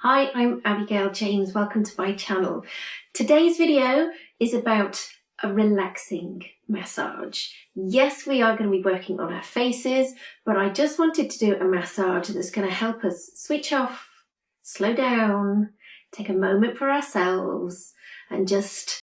Hi, I'm Abigail James. Welcome to my channel. Today's video is about a relaxing massage. Yes, we are going to be working on our faces, but I just wanted to do a massage that's going to help us switch off, slow down, take a moment for ourselves, and just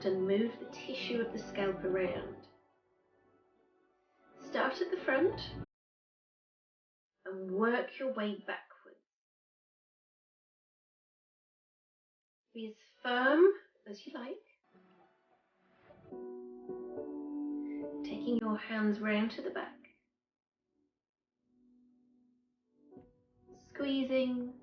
and move the tissue of the scalp around. Start at the front and work your way backwards. Be as firm as you like, taking your hands round to the back, squeezing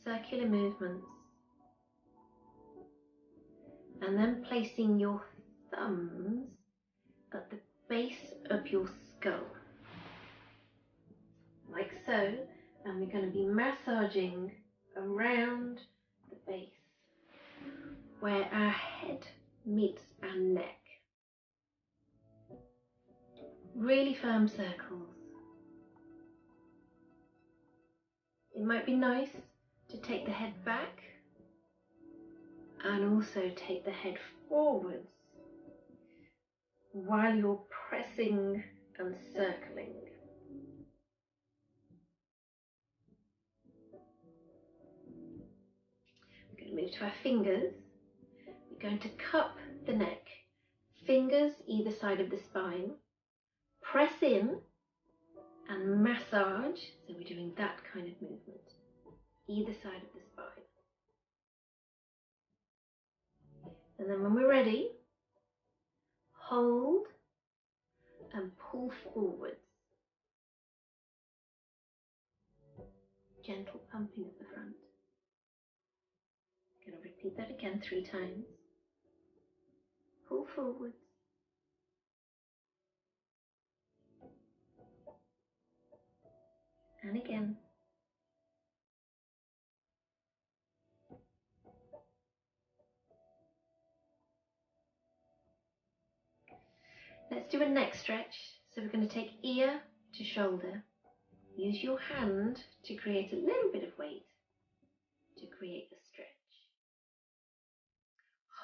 circular movements, and then placing your thumbs at the base of your skull, like so, and we're going to be massaging around the base where our head meets our neck. Really firm circles. It might be nice to take the head back and also take the head forwards while you're pressing and circling. We're going to move to our fingers. We're going to cup the neck, fingers either side of the spine, press in and massage, so we're doing that kind of movement, either side of the spine. And then when we're ready, hold and pull forwards. Gentle pumping at the front. Going to repeat that again 3 times. Pull forwards. And again. Let's do a neck stretch. So we're going to take ear to shoulder. Use your hand to create a little bit of weight to create the stretch.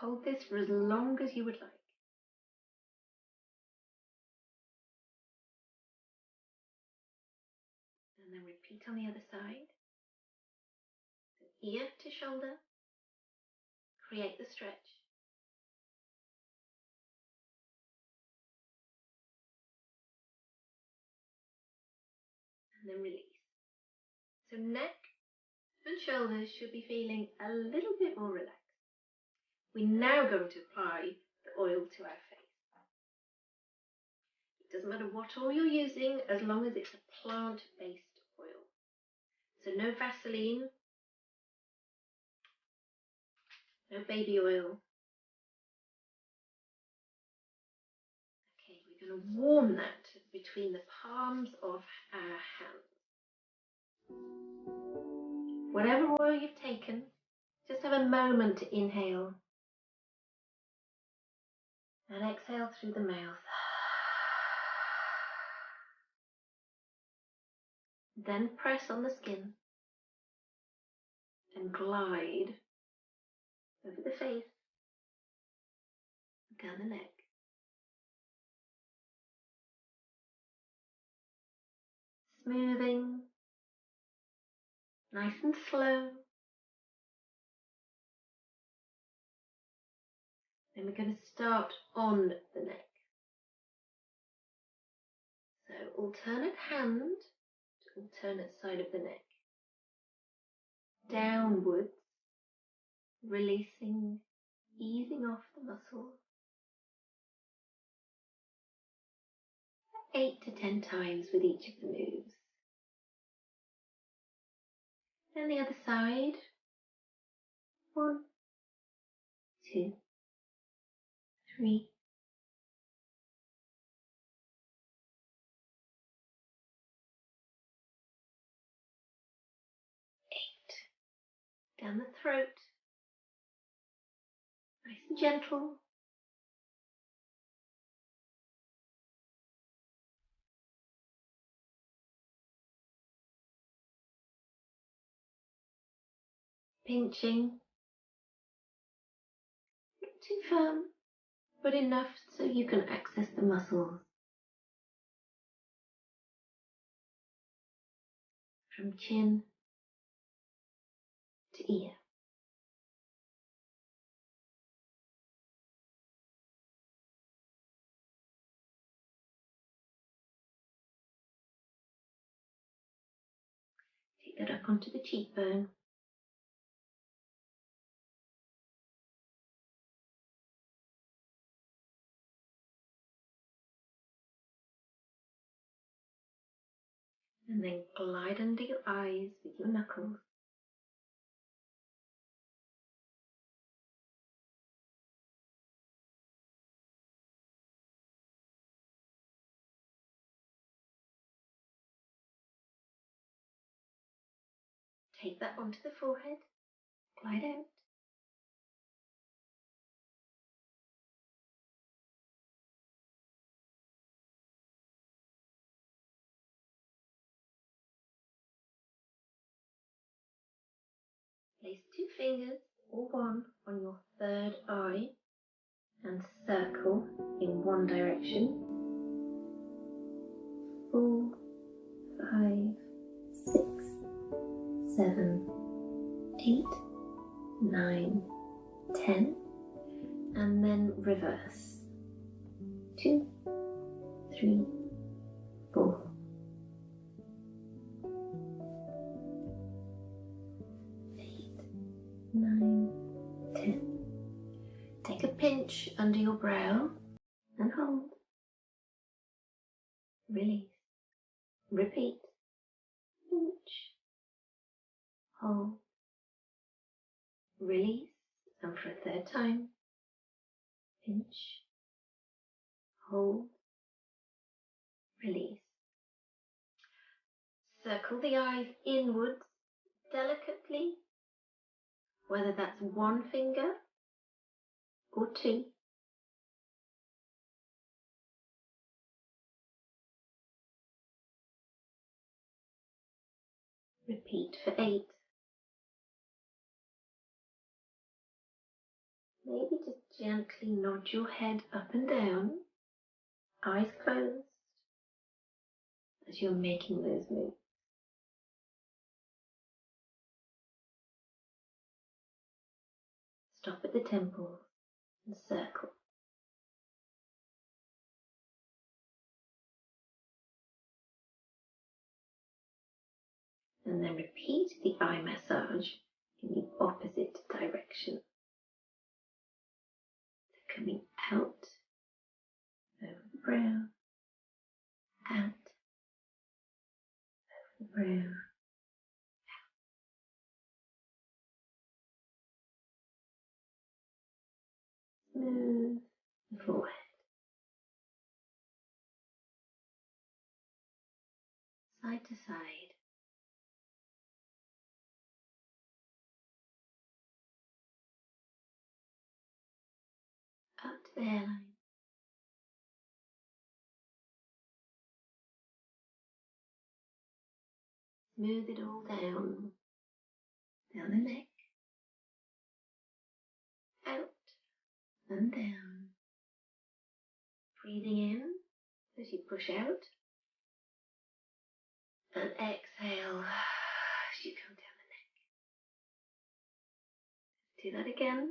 Hold this for as long as you would like. And then repeat on the other side. So ear to shoulder. Create the stretch. And then release. So neck and shoulders should be feeling a little bit more relaxed. We're now going to apply the oil to our face. It doesn't matter what oil you're using as long as it's a plant-based oil. So no Vaseline, no baby oil. Okay, we're going to warm that between the palms of our hands. Whatever oil you've taken, just have a moment to inhale and exhale through the mouth. Then press on the skin and glide over the face, down the neck. Smoothing, nice and slow. Then we're going to start on the neck. So alternate hand to alternate side of the neck. Downwards, releasing, easing off the muscle. 8 to 10 times with each of the moves. And the other side. 1, 2, 3. 8. Down the throat. Nice and gentle. Pinching. Not too firm, but enough so you can access the muscles. From chin to ear. Take that up onto the cheekbone. And then glide under your eyes with your knuckles. Take that onto the forehead. Glide out. Place 2 fingers, or one, on your third eye and circle in one direction. 4, 5, 6, 7, 8, 9, 10, and then reverse. 2, 3, 4. 9, 10. Take a pinch under your brow and hold. Release. Repeat. Pinch. Hold. Release. And for a third time. Pinch. Hold. Release. Circle the eyes inwards delicately, whether that's 1 finger or 2. Repeat for 8. Maybe just gently nod your head up and down, eyes closed, as you're making those moves. Stop at the temples and circle. And then repeat the eye massage in the opposite direction. So coming out, over the brow, out, over the brow, smooth the forehead, side to side, up to the hairline. Smooth it all down the neck, out and down. Breathing in as you push out, and exhale as you come down the neck. Do that again.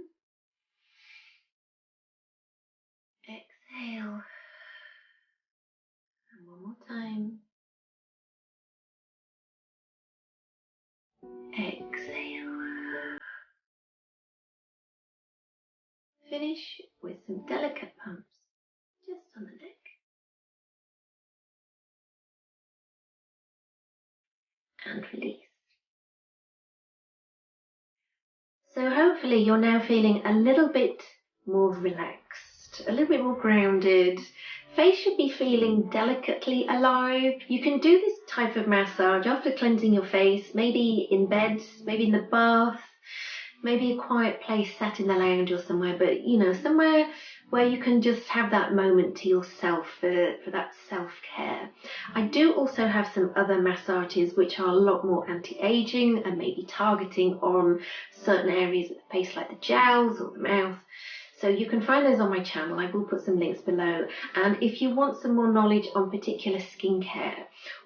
Exhale. And one more time. Exhale. Finish with some delicate pumps just on the neck. And release. So hopefully you're now feeling a little bit more relaxed, a little bit more grounded. Face should be feeling delicately alive. You can do this type of massage after cleansing your face, maybe in bed, maybe in the bath, maybe a quiet place sat in the lounge or somewhere, but somewhere where you can just have that moment to yourself for that self-care. I do also have some other massages which are a lot more anti-aging and maybe targeting on certain areas of the face like the jowls or the mouth. So you can find those on my channel. I will put some links below. And if you want some more knowledge on particular skincare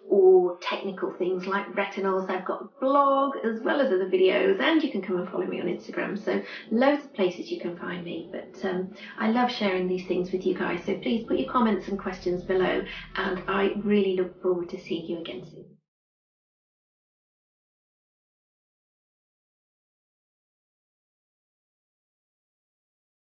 or technical things like retinols, I've got a blog as well as other videos, and you can come and follow me on Instagram. So loads of places you can find me. But I love sharing these things with you guys. So please put your comments and questions below, and I really look forward to seeing you again soon.